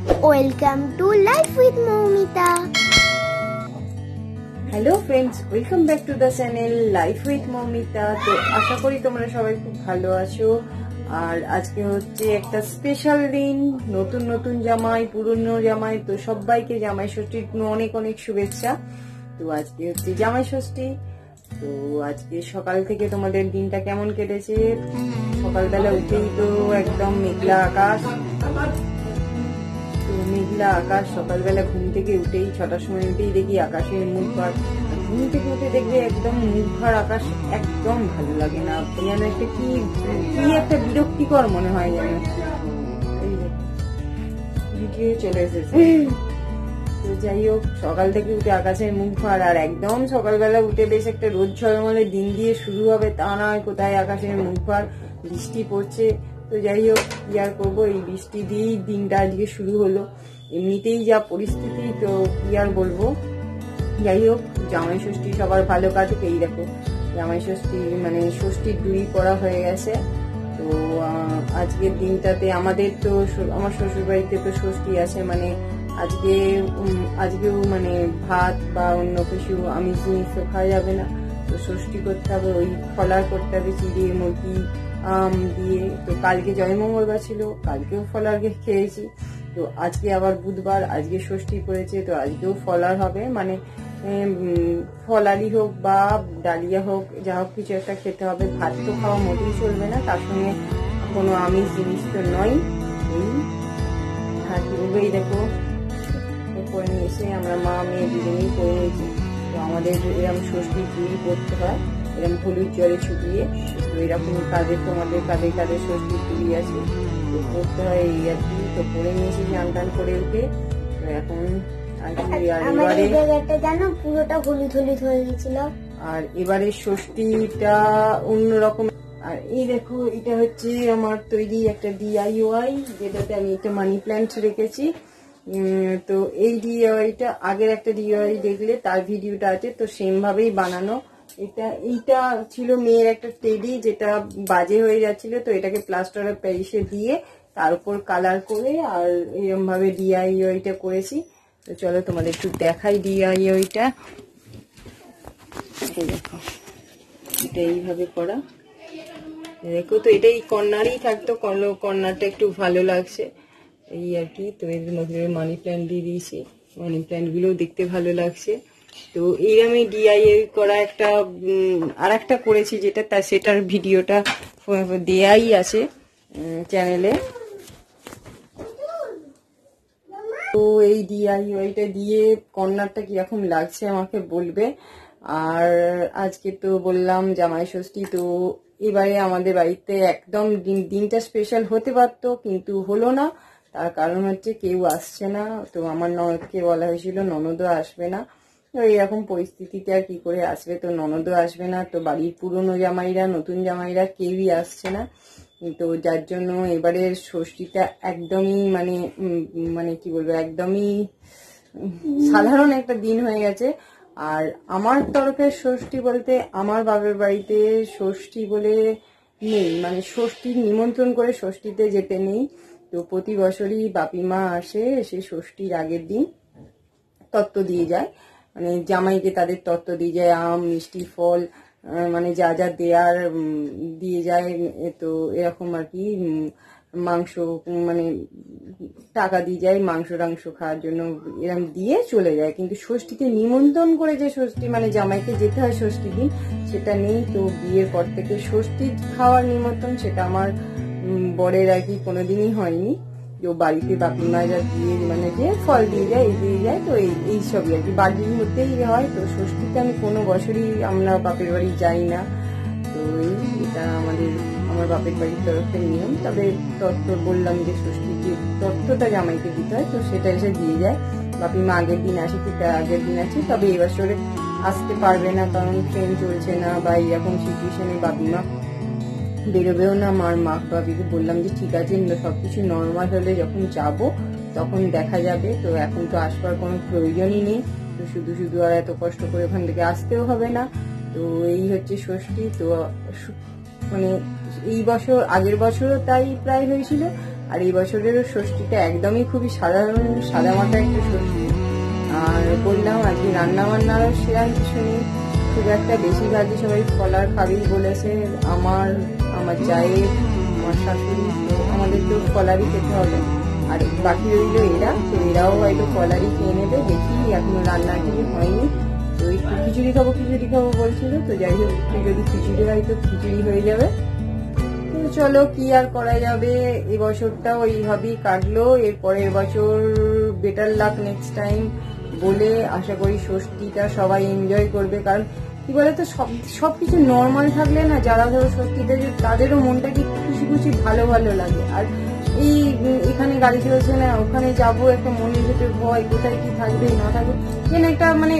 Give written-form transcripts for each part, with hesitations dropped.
Welcome to life with Moumita. Hello friends, welcome back to the channel life with Moumita. তো আশা করি তোমরা সবাই খুব ভালো আছো। আর আজকে হচ্ছে একটা স্পেশাল দিন, নতুন নতুন জামাই, পুরনো জামাই, তো সবাইকে জামাই ষষ্ঠীর অনেক অনেক শুভেচ্ছা। তো আজকে হচ্ছে জামাই ষষ্ঠী। তো আজকে সকাল থেকে তোমাদের দিনটা কেমন কেটেছে? সকালবেলা উঠেই তো একদম মেঘলা আকাশ, মেঘলা আকাশ। সকালবেলা ঘুম থেকে উঠেই 6টার সময় উঠেই দেখি আকাশের মুখ ভার। ঘুম থেকে উঠে দেখবে একদম মুখ ভার আকাশ, একদম ভালো লাগে না, যেন একটা কি একটা বিরক্তিকর মনে হয় যেন। ভিডিও চলে এসেছে। তো যাই হোক, সকাল থেকে উঠে আকাশের মুখ ভার, আর একদম সকালবেলা উঠে বেশ একটা রোদ ঝলমলে দিন দিয়ে শুরু হবে তা নয়, কোথায় আকাশের মুখ ভার, বৃষ্টি পড়ছে। তো যাই হোক, কি আর করবো, এই বৃষ্টি দিয়েই দিনটা আজকে শুরু হলো। এমনিতেই যা পরিস্থিতি, তো কি আর বলবো। যাই হোক, জামাই ষষ্ঠী সবার ভালো কাটুক। এই দেখো, জামাই ষষ্ঠী মানে ষষ্ঠীর ডুরি করা হয়ে গেছে। তো আজকের দিনটাতে আমাদের তো, আমার শ্বশুর বাড়িতে তো ষষ্ঠী আছে, মানে আজকেও মানে ভাত বা অন্য কিছু আমিষ জিনিস তো খাওয়া যাবে না। তো ষষ্ঠী করতে হবে, ওই ফলার করতে হবে চিড়ে, মুরগি, আম দিয়ে। তো কালকে জয়মঙ্গলবার ছিল, কালকেও ফলার খেয়েছি। তো আজকে আবার বুধবার, আজকে ষষ্ঠী করেছে, তো আজকেও ফলার হবে। মানে ফলারই হোক বা ডালিয়া হোক, যা হোক কিছু একটা খেতে হবে। ভাত তো খাওয়া মোটেই চলবে না, তার সঙ্গে কোনো আমিষ জিনিস তো নয়। এই আর কি বলবো, এই দেখো করে নিয়ে এসে আমরা মা মেয়ে দুজনেই করে নিয়েছি। তো আমাদের এরকম ষষ্ঠী চুরি করতে হয়, এরকম হলুদ জলে ছুটিয়ে। তো এরকম কাদের তোমাদের কাদের কাদের ষষ্ঠী চুরি আছে, তো করতে হয় এই আর কি। তো করে নিয়েছি স্নান টান করে উঠে। তো এখন আর কি, আর এবারে জানো পুরোটা হলুদ হলুদ হয়ে গেছিল। আর এবারে ষষ্ঠীটা অন্যরকম। আর এই দেখো, এটা হচ্ছে আমার তৈরি একটা DIY, যেটাতে আমি একটা মানি প্ল্যান্ট রেখেছি। তো এই DIYটা আগের একটা DIY দেখলে তার ভিডিওটা আছে, তো সেম ভাবেই বানানো। এইটা ছিল মেয়ের একটা টেডি, যেটা বাজে হয়ে যাচ্ছিল, তো এটাকে প্লাস্টার অফ প্যারিসে দিয়ে তার উপর কালার করে আর এরকম ভাবে DIYটা করেছি। তো চলো তোমাদের একটু দেখাই DIYটা। এই দেখো, এটা এইভাবে করা। দেখো, তো এটাই কর্নারই থাকতো, কর্নারটা একটু ভালো লাগছে এই আর কি। তো এর মধ্যে মানি প্ল্যান্ট দিয়ে দিয়েছি, মানি প্ল্যান্ট গুলো দেখতে ভালো লাগছে। তো এই আমি DIY করা একটা আর একটা করেছি, যেটা সেটার ভিডিওটা দেয়াই আছে চ্যানেলে। তো এই DIYটা দিয়ে কর্নারটা কিরকম লাগছে আমাকে বলবে। আর আজকে তো বললাম জামাই ষষ্ঠী, তো এবারে আমাদের বাড়িতে একদম দিনটা স্পেশাল হতে পারতো, কিন্তু হলো না। তার কারণ হচ্ছে কেউ আসছে না। তো আমার ননদকে বলা হয়েছিল, ননদও আসবে না। তো এরকম পরিস্থিতিতে আর কি করে আসবে, তো ননদও আসবে না, তো বাড়ির পুরনো জামাইরা, নতুন জামাইরা কেউই আসছে না। তো যার জন্য এবারের ষষ্ঠীটা একদমই মানে কি বলবো, একদমই সাধারণ একটা দিন হয়ে গেছে। আর আমার তরফের ষষ্ঠী বলতে, আমার বাবার বাড়িতে ষষ্ঠী বলে নেই, মানে ষষ্ঠীর নিমন্ত্রণ করে ষষ্ঠীতে যেতে নেই। তো প্রতি বছরই বাপি মা আসে, এসে ষষ্ঠীর আগের দিন তত্ত্ব দিয়ে যায়, মানে জামাইকে তাদের তত্ত্ব দিয়ে যায়, আম, মিষ্টি, ফল, মানে যা যা দেয়ার দিয়ে যায়। তো এরকম আর কি, মাংস, মানে টাকা দিয়ে যায় মাংস টাংস খাওয়ার জন্য, এরকম দিয়ে চলে যায়। কিন্তু ষষ্ঠীতে নিমন্ত্রণ করে যে ষষ্ঠী মানে জামাইকে যেতে হয় ষষ্ঠী দিন, সেটা নেই। তো বিয়ের পর থেকে ষষ্ঠী খাওয়ার নিমন্ত্রণ সেটা আমার বরের আর কি কোনোদিনই হয়নি। যে বাড়িতে বাপি মা যা দিয়ে, মানে যে ফল দিয়ে যায়, এই দিয়ে যায়, তো এইসবই আর কি বাড়ির মধ্যেই হয়। তো ষষ্ঠীতে আমি কোনো বছরই আমরা বাপের বাড়ি যাই না। তো এটা আমার বাপের বাড়ির তরফের নিয়ম। তবে তত্ত্ব বললাম যে ষষ্ঠীর যে তত্ত্বটা জামাইকে দিতে হয়, তো সেটা এসে দিয়ে যায়। বাপি মা আগের দিন আসে কি তার আগের দিন আছে, তবে এবছরে আসতে পারবে না, কারণ ট্রেন চলছে না বা এরকম সিচুয়েশনে বাপি মা বেরোবেও না। আমার মা বাপিকে বললাম যে ঠিক আছে, সবকিছু নর্মাল হলে যখন যাব তখন দেখা যাবে। তো এখন তো আসবার কোনো প্রয়োজনই নেই, তো শুধু শুধু আর এত কষ্ট করে ওখান থেকে আসতেও হবে না। তো এই হচ্ছে ষষ্ঠী। তো মানে এই বছর, আগের বছরও তাই প্রায় হয়েছিল, আর এই বছরের ষষ্ঠীটা একদমই খুবই সাধারণ সাদামাটা একটা ষষ্ঠী। আর বললাম আর কি রান্না বান্নারও সেরকম কিছু নেই, খুব একটা বেশিরভাগই সবাই ফলার খাবেই বলেছে। আমার জায়ের, আমার শাশুড়ি, তো আমাদেরকেও ফলারই খেতে হবে। আর বাকি রইল এরা, তো এরাও হয়তো ফলারই খেয়ে নেবে। দেখি এখনো রান্না কিছু হয়নি, তো একটু খিচুড়ি খাবো বলছিল। তো যাই হোক, যদি খিচুড়ি হয় তো খিচুড়ি হয়ে যাবে। তো চলো কি আর করা যাবে, এই বছরটাও এইভাবেই কাটলো। এর পরের বছর বেটার লাক নেক্সট টাইম বলে আশা করি ষষ্ঠীটা সবাই এনজয় করবে। কারণ কি বলতো, সবকিছু নর্মাল থাকলে না, যারা ধরো ষষ্ঠীতে তাদেরও মনটা কি খুশি ভালো লাগে। আর এই এখানে গাড়ি চলছে না, ওখানে যাবো, একটা মনের ভিতরে ভয়, কোথায় কি থাকবে না থাকবে, যেন একটা মানে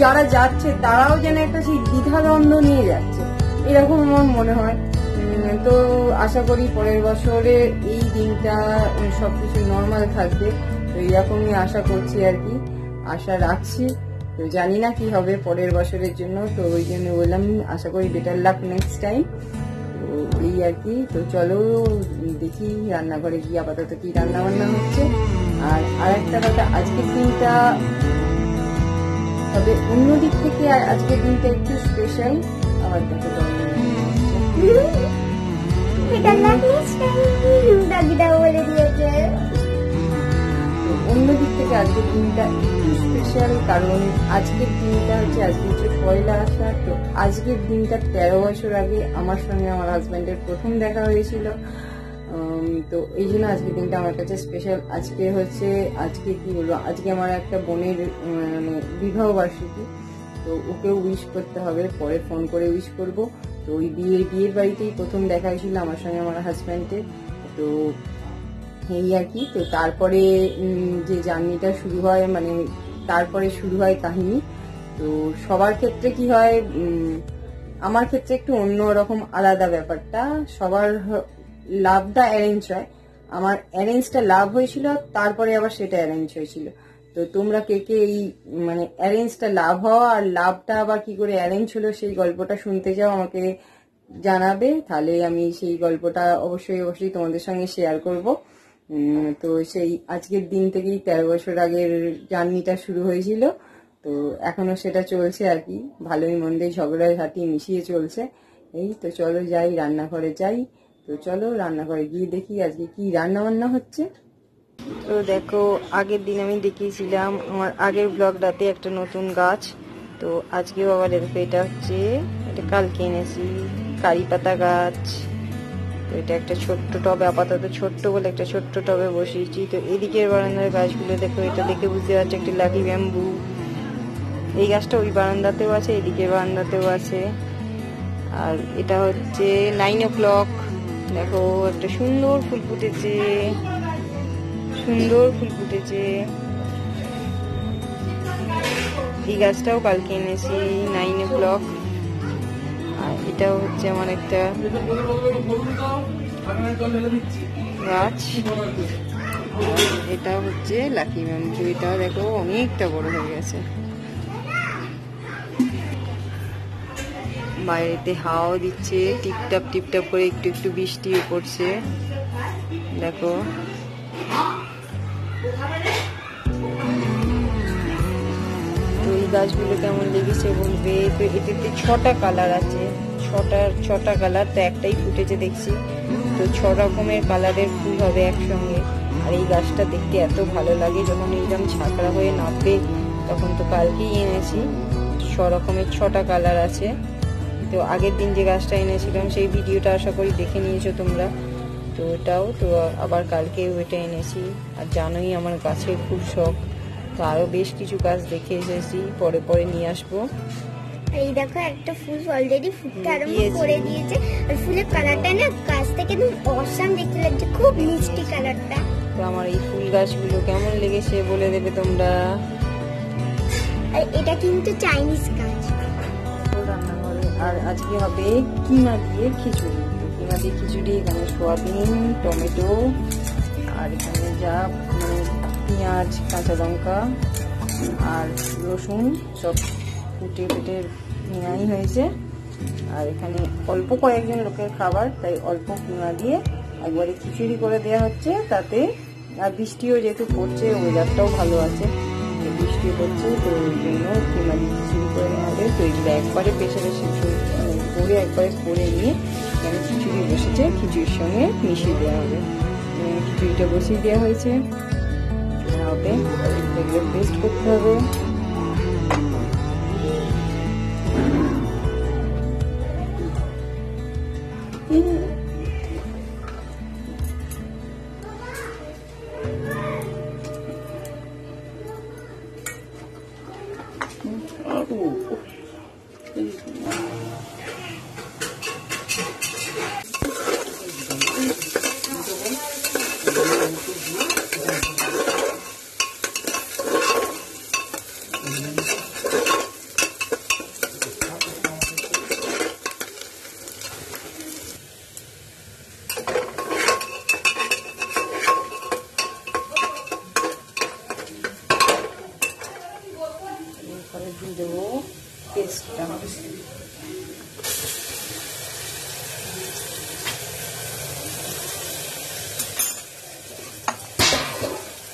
যারা যাচ্ছে তারাও যেন একটা সেই দ্বিধাদ্বন্দ্ব নিয়ে যাচ্ছে, এরকম আমার মনে হয়। তো আশা করি পরের বছরে এই দিনটা সবকিছু নর্মাল থাকবে, তো এরকমই আশা করছি আর কি, আশা রাখছি। তো জানি না কি হবে পরের বছরের জন্য, তো ওই জন্য বললাম আশা করি বেটার লাক নেক্সট টাইম। তো এই আর কি। তো চলো দেখি রান্নাঘরে গিয়ে আপাতত কি রান্না বান্না হচ্ছে। আর একটা কথা, আজকের দিনটা তবে অন্যদিক থেকে আজকের দিনটা একটু স্পেশাল। আবার দেখো অন্যদিক থেকে আজকের দিনটা একটু স্পেশাল, কারণ আজকের দিনটা হচ্ছে আজকে হচ্ছে পয়লা আষাঢ়। তো আজকের দিনটা 13 বছর আগে আমার সঙ্গে আমার হাজব্যান্ডের প্রথম দেখা হয়েছিল। তো এই জন্য আজকের দিনটা আমার কাছে স্পেশাল। আজকে কি বলবো, আজকে আমার একটা বোনের মানে বিবাহ বার্ষিকী, তো ওকে উইশ করতে হবে, পরে ফোন করে উইশ করব। তো ওই বিয়ের বাড়িতেই প্রথম দেখা হয়েছিল আমার সঙ্গে আমার হাজব্যান্ডের। তো এই আর কি। তো তারপরে যে জার্নিটা শুরু হয়, মানে তারপরে শুরু হয় কাহিনী। তো সবার ক্ষেত্রে কি হয়, আমার ক্ষেত্রে একটু অন্যরকম আলাদা ব্যাপারটা। সবার লাভটা অ্যারেঞ্জ হয়, আমার অ্যারেঞ্জটা লাভ হয়েছিল, তারপরে আবার সেটা অ্যারেঞ্জ হয়েছিল। তো তোমরা কে এই মানে অ্যারেঞ্জটা লাভ হওয়া আর লাভটা আবার কি করে অ্যারেঞ্জ হলো সেই গল্পটা শুনতে যাও, আমাকে জানাবে, তাহলে আমি সেই গল্পটা অবশ্যই তোমাদের সঙ্গে শেয়ার করব। তো সেই আজকের দিন থেকেই 13 বছর আগের জার্নিটা শুরু হয়েছিল। তো এখনো সেটা চলছে আর কি, ভালোই মন্দে ঝগড়াঝাটি মিশিয়ে চলছে। এই তো চলো যাই, রান্নাঘরে যাই। তো চলো রান্নাঘরে গিয়ে দেখি আজকে কি রান্না বান্না হচ্ছে। তো দেখো, আগের দিন আমি দেখিয়েছিলাম আমার আগের ব্লগটাতে একটা নতুন গাছ। তো আজকেও আবার দেখো, এটা হচ্ছে, এটা কালকে এনেছি কারি পাতা গাছ। তো এটা একটা ছোট্ট টবে, আপাতত ছোট্ট বলে একটা ছোট্ট টবে বসিয়েছি। তো এদিকের বারান্দার গাছগুলো দেখো, এটা দেখে বুঝতে পারছি একটি লাকি ব্যাম্বু। এই গাছটা ওই বারান্দাতেও আছে, এদিকের বারান্দাতেও আছে। আর এটা হচ্ছে 9 o'clock, দেখো একটা সুন্দর ফুল ফুটেছে। এই গাছটাও কালকে এনেছি 9 o'clock। আর এটাও হচ্ছে আমার একটা গাছ, এটা হচ্ছে লাকি ব্যাম্বু। এটা দেখো অনেকটা বড় হয়ে গেছে। বাইরেতে হাওয়া দিচ্ছে, টিপটাপ করে একটু একটু বৃষ্টিও পড়ছে দেখো। তো এই গাছগুলো কেমন লেগেছে বলবে। তো এটাতে 6টা কালার আছে, ছটা কালার, তো একটাই ফুটেছে দেখছি। তো 6 রকমের কালারের ফুল হবে একসঙ্গে। আর এই গাছটা দেখতে এত ভালো লাগে, যখন এইরকম ছাকড়া হয়ে নামবে তখন। তো কালকেই এনেছি, 6 রকমের 6টা কালার আছে। তো আগের দিন যে গাছটা এনেছিলাম সেই ভিডিওটা আশা করি দেখে নিয়েছো তোমরা। তো ওটাও তো আবার কালকে ওইটা এনেছি। আর জানোই আমার গাছের খুব শখ, তো আরো বেশ কিছু গাছ দেখে এসেছি, পরে নিয়ে আসবো। এই দেখো একটা ফুল অলরেডি ফুটতে আরম্ভ করে দিয়েছে। আর ফুলের কালারটা না গাছ থেকে একদম অসাম দেখতে লাগছে, খুব মিষ্টি কালারটা। তো আমার এই ফুল গাছগুলো কেমন লেগেছে বলে দেবে তোমরা। আর এটা কিন্তু চাইনিজ গাছ। আর আজকে হবে কিমা দিয়ে খিচুড়ি। তো কিমা দিয়ে খিচুড়ি, এখানে সোয়াবিন, টমেটো, আর এখানে যা পেঁয়াজ, কাঁচা লঙ্কা আর রসুন সব ফুটে নেওয়াই হয়েছে। আর এখানে অল্প কয়েকজন লোকের খাবার, তাই অল্প কিমা দিয়ে একবারে খিচুড়ি করে দেওয়া হচ্ছে, তাতে আর বৃষ্টিও যেহেতু পড়ছে, ওয়েদারটাও ভালো আছে, বৃষ্টি পড়ছে, তো ওই জন্য কিমা দিয়ে খিচুড়ি করে নেওয়া হবে। তো এগুলো একবারে প্রেশারে করে একবারে করে নিয়ে এখানে খিচুড়ি বসেছে, খিচুড়ির সঙ্গে মিশিয়ে দেওয়া হবে। খিচুড়িটা বসিয়ে দেওয়া হয়েছে, হবে এগুলো পেস্ট করতে হবে। দিয়ে দেবো পেস্টটা।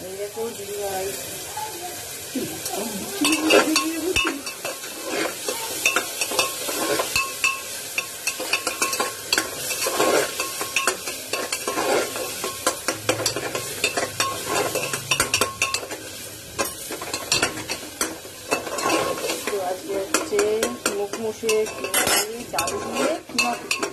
এই দেখো দিদি ভাই মুখমুখে চাল দিয়ে কিমা খিচুড়ি।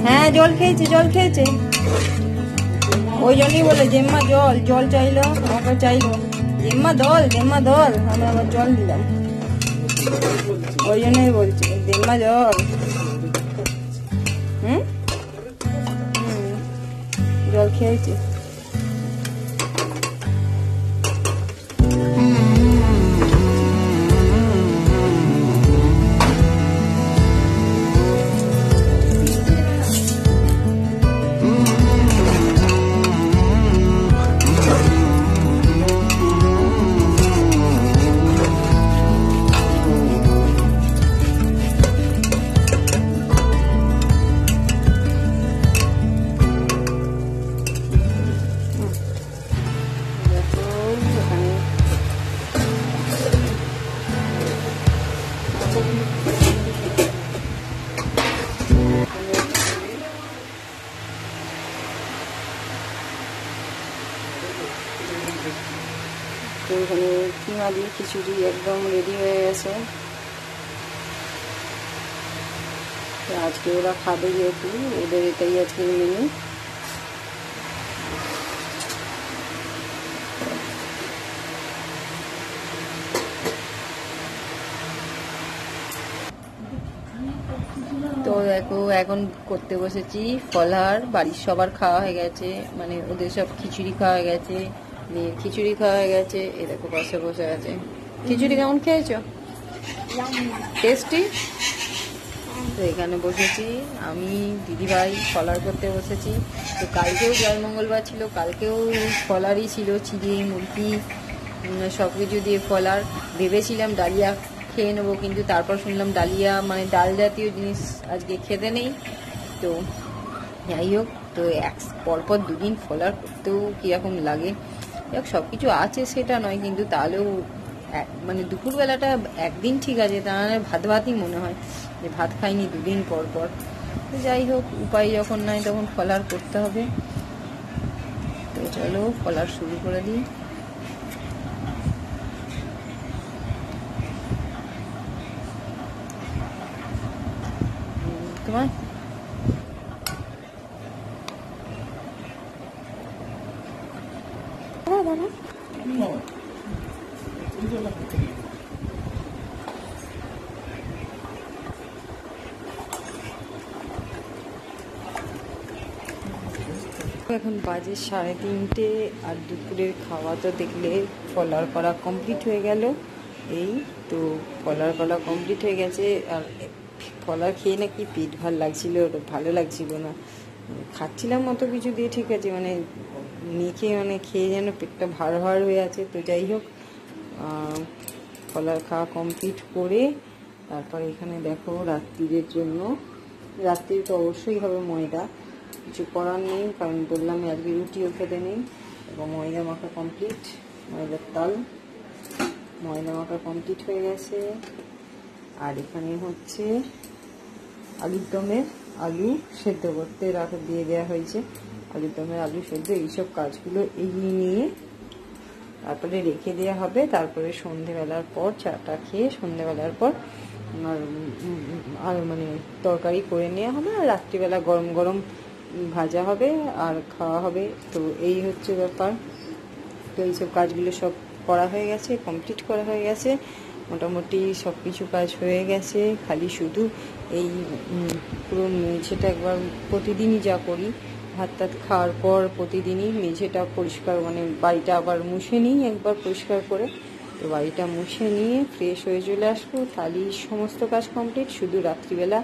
হ্যাঁ জল খেয়েছে ওই জন্যই বলে জেম্মা জল চাইলো, আমাকে চাইলো জেম্মা দল আমি আবার জল দিলাম, ওই জন্যই বলছি জেম্মা জল। জল খেয়েছে। তো এখানে কিমা দিয়ে খিচুড়ি একদম রেডি হয়ে গেছে। আজকে ওরা খাবে যেহেতু, ওদের এটাই আজকের মেনু। তো দেখো এখন করতে বসেছি ফলাহার। বাড়ির সবার খাওয়া হয়ে গেছে, মানে ওদের সব খিচুড়ি খাওয়া হয়ে গেছে, মেয়ের খিচুড়ি খাওয়া হয়ে গেছে। এ দেখো পাশে বসে গেছে। খিচুড়ি কেমন খেয়েছো? টেস্টি। তো এখানে বসেছি আমি, দিদিভাই ফলার করতে বসেছি। তো কালকেও জয় মঙ্গলবার ছিল, কালকেও ফলারই ছিল, চিড়ে মুরগি সব কিছু দিয়ে ফলার। ভেবেছিলাম ডালিয়া খেয়ে নেবো, কিন্তু তারপর শুনলাম ডালিয়া মানে ডাল জাতীয় জিনিস আজকে খেতে নেই। তো যাই হোক, তো পরপর দুদিন ফলার করতেও কীরকম লাগে। সব কিছু আছে সেটা নয়, কিন্তু তাহলেও মানে দুপুরবেলাটা একদিন ঠিক আছে, তা না ভাতই মনে হয় যে ভাত খাইনি দুদিন পর পর। তো যাই হোক, উপায় যখন নাই তখন ফলার করতে হবে। তো চলো ফলার শুরু করে দিই। তোমার এখন বাজে 3:30 আর দুপুরের খাওয়া তো দেখলে ফলার করা কমপ্লিট হয়ে গেল। এই তো ফলার করা কমপ্লিট হয়ে গেছে। আর ফলার খেয়ে নাকি পেট লাগছিল, ভালো লাগছিল না, খাচ্ছিলাম মতো কিছু দিয়ে, ঠিক আছে, মানে মেখে মানে খেয়ে যেন পেটটা ভার হয়ে আছে। তো যাই হোক, ফলার খাওয়া কমপ্লিট করে তারপর এখানে দেখো রাত্রির জন্য, রাত্রি তো অবশ্যই হবে ময়দা, কিছু করার নেই, কারণ বললাম আজকে রুটিও খেতে নেই। এবং ময়দা মাখা কমপ্লিট, ময়দার তাল ময়দা মাখা কমপ্লিট হয়ে গেছে। আর এখানে হচ্ছে আলুর দমের আলু সেদ্ধ করতে দিয়ে দেওয়া হয়েছে। আলুর দমের আলু সেদ্ধ, এইসব কাজগুলো এগিয়ে নিয়ে তারপরে রেখে দেওয়া হবে। তারপরে সন্ধেবেলার পর চাটা খেয়ে সন্ধেবেলার পর আর মানে তরকারি করে নেওয়া হবে, আর রাত্রিবেলা গরম গরম ভাজা হবে আর খাওয়া হবে। তো এই হচ্ছে ব্যাপার। তো এইসব কাজগুলো সব করা হয়ে গেছে, কমপ্লিট করা হয়ে গেছে, মোটামুটি সব কিছু কাজ হয়ে গেছে। খালি শুধু এই পুরো মেঝেটা একবার প্রতিদিনই যা করি, ভাত টাত খাওয়ার পর প্রতিদিনই মেঝেটা পরিষ্কার, মানে বাড়িটা আবার মুছে নিই একবার পরিষ্কার করে। তো বাড়িটা মুছে নিয়ে ফ্রেশ হয়ে চলে আসবো, তাহলেই সমস্ত কাজ কমপ্লিট। শুধু রাত্রিবেলা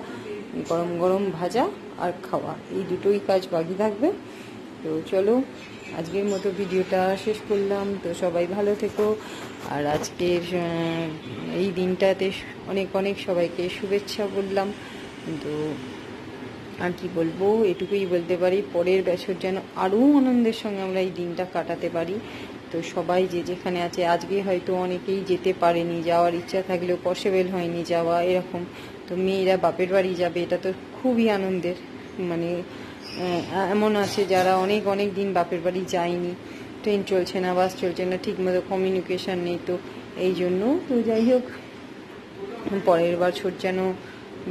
গরম গরম ভাজা আর খাওয়া, এই দুটোই কাজ বাকি থাকবে। তো চলো, আজকের মতো ভিডিওটা শেষ করলাম। তো সবাই ভালো থেকো। আর আজকের এই দিনটাতে অনেক অনেক সবাইকে শুভেচ্ছা বললাম। তো আর কি বলবো, এটুকুই বলতে পারি, পরের বছর যেন আরও আনন্দের সঙ্গে আমরা এই দিনটা কাটাতে পারি। তো সবাই যে যেখানে আছে, আজকে হয়তো অনেকেই যেতে পারেনি, যাওয়ার ইচ্ছা থাকলেও পসিবল হয়নি যাওয়া এরকম। তো মেয়েরা বাপের বাড়ি যাবে, এটা তো খুবই আনন্দের। মানে এমন আছে যারা অনেক অনেক দিন বাপের বাড়ি যায়নি, ট্রেন চলছে না, বাস চলছে না, ঠিকমতো কমিউনিকেশন নেই। তো এই জন্য, তো যাই হোক, পরের বছর যেন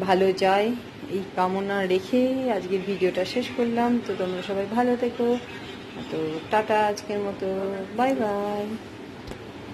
ভালো যায় এই কামনা রেখে আজকের ভিডিওটা শেষ করলাম। তো তোমরা সবাই ভালো থেকো। তো টাটা আজকের মতো, বাই বাই।